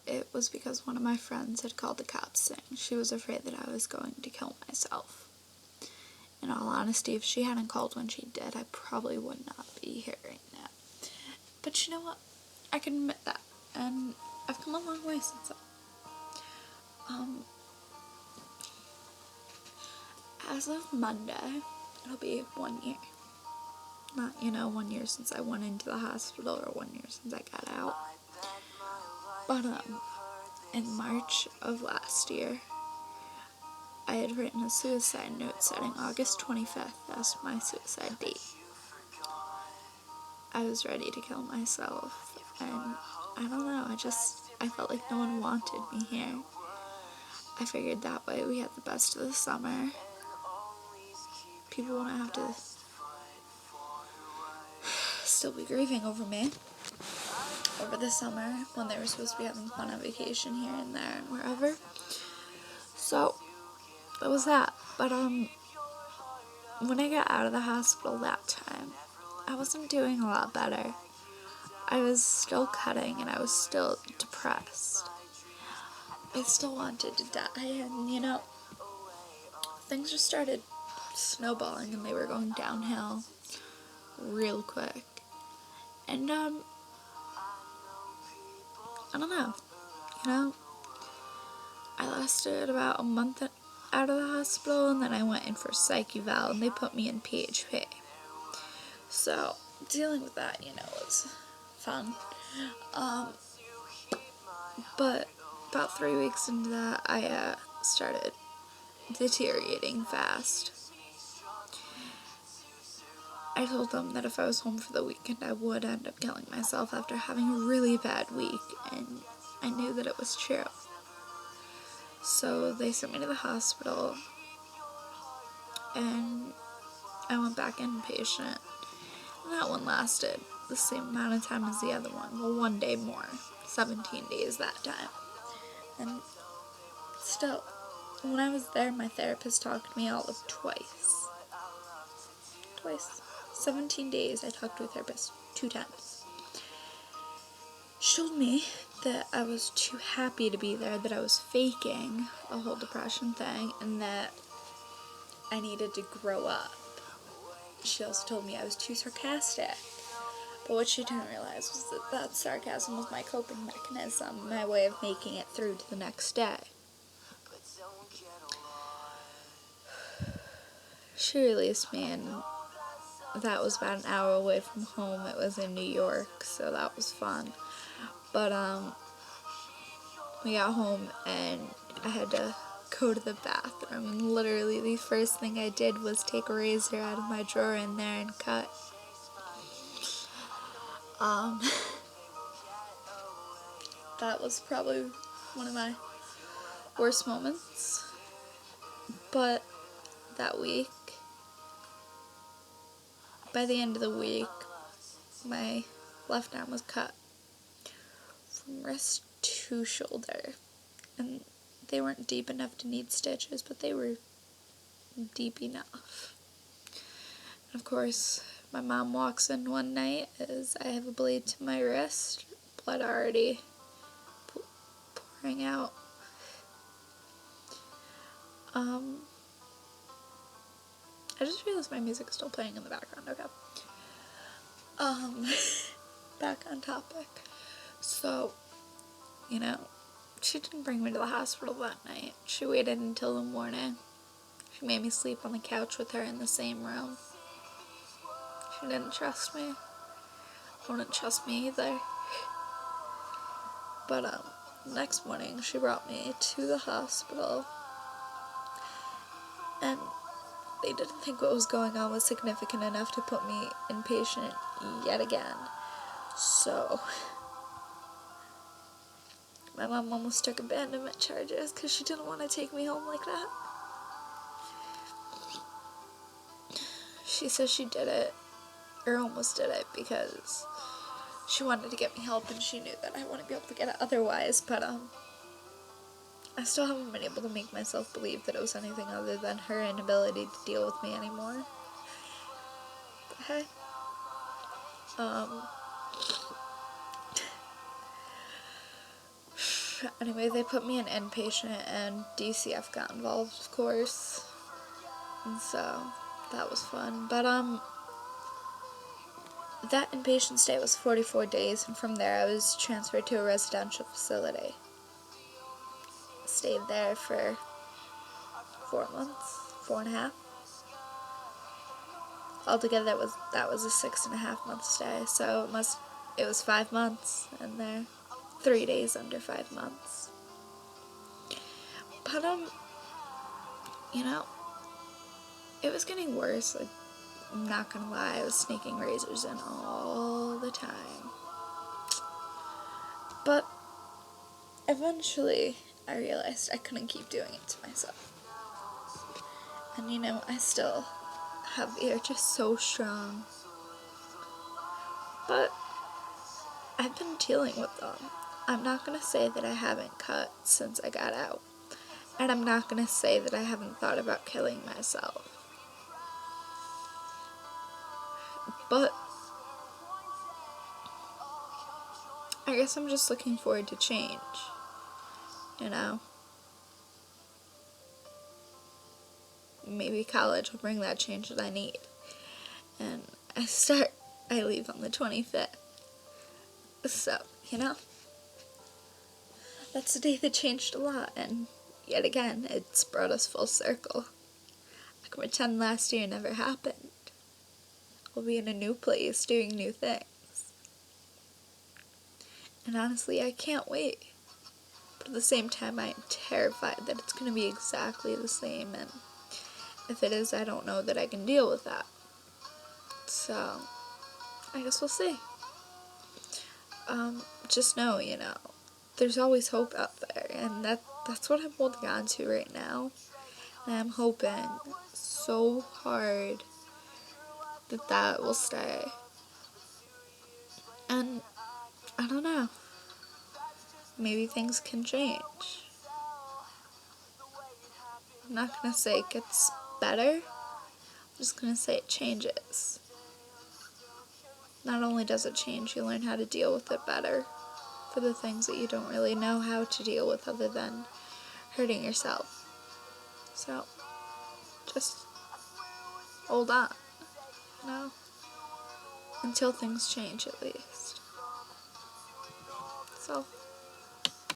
it was because one of my friends had called the cops saying she was afraid that I was going to kill myself. In all honesty, if she hadn't called when she did, I probably would not be here right now. But you know what? I can admit that, and I've come a long way since then. As of Monday, it'll be 1 year. Not, 1 year since I went into the hospital or 1 year since I got out. But, in March of last year, I had written a suicide note setting August 25th as my suicide date. I was ready to kill myself, and I don't know, I felt like no one wanted me here. I figured that way we had the best of the summer. People wouldn't have to still be grieving over me over the summer when they were supposed to be having fun on vacation here and there and wherever. So that was that. But when I got out of the hospital that time, I wasn't doing a lot better. I was still cutting and I was still depressed. I still wanted to die, and things just started snowballing and they were going downhill real quick. And I don't know, I lasted about a month out of the hospital, and then I went in for psych eval and they put me in PHP. So dealing with that, was fun. But about 3 weeks into that, I started deteriorating fast. I told them that if I was home for the weekend, I would end up killing myself after having a really bad week, and I knew that it was true. So they sent me to the hospital, and I went back inpatient, and that one lasted the same amount of time as the other one. Well, 1 day more, 17 days that time. And still, when I was there, my therapist talked to me all of twice. 17 days I talked to a therapist 2 times. She told me that I was too happy to be there, that I was faking a whole depression thing, and that I needed to grow up. She also told me I was too sarcastic. But what she didn't realize was that sarcasm was my coping mechanism, my way of making it through to the next day. She released me, and that was about an hour away from home. It was in New York, so that was fun. But we got home and I had to go to the bathroom, and literally the first thing I did was take a razor out of my drawer in there and cut. That was probably one of my worst moments. But that week, by the end of the week, my left arm was cut from wrist to shoulder, and they weren't deep enough to need stitches, but they were deep enough. And of course, my mom walks in one night as I have a blade to my wrist, blood already pouring out. I just realized my music is still playing in the background, okay. Back on topic. So, she didn't bring me to the hospital that night. She waited until the morning. She made me sleep on the couch with her in the same room. She didn't trust me. I wouldn't trust me either. But, next morning, she brought me to the hospital, and they didn't think what was going on was significant enough to put me inpatient yet again. So my mom almost took abandonment charges because she didn't want to take me home like that. She says she did it, or almost did it, because she wanted to get me help and she knew that I wouldn't be able to get it otherwise. But I still haven't been able to make myself believe that it was anything other than her inability to deal with me anymore. But hey, Anyway, they put me in inpatient and DCF got involved, of course. And so that was fun. But that inpatient stay was 44 days, and from there I was transferred to a residential facility. Stayed there for 4 months, 4.5. Altogether, that was a 6.5-month stay. So it was 5 months in there, 3 days under 5 months. But you know, it was getting worse. Like, I'm not gonna lie, I was sneaking razors in all the time. But eventually, I realized I couldn't keep doing it to myself. And you know, I still have the urge just so strong. But I've been dealing with them. I'm not gonna say that I haven't cut since I got out. And I'm not gonna say that I haven't thought about killing myself. But I guess I'm just looking forward to change. You know? Maybe college will bring that change that I need. And I leave on the 25th. So, you know, that's a day that changed a lot, and yet again, it's brought us full circle. I can pretend last year never happened. We'll be in a new place, doing new things. And honestly, I can't wait. But at the same time, I am terrified that it's going to be exactly the same, and if it is, I don't know that I can deal with that. So, I guess we'll see. Just know, you know, there's always hope out there, and that's what I'm holding on to right now. And I'm hoping so hard that will stay. And I don't know, maybe things can change. I'm not gonna say it gets better, I'm just gonna say it changes. Not only does it change, you learn how to deal with it better for the things that you don't really know how to deal with other than hurting yourself. So, just hold on, you know, until things change at least. So,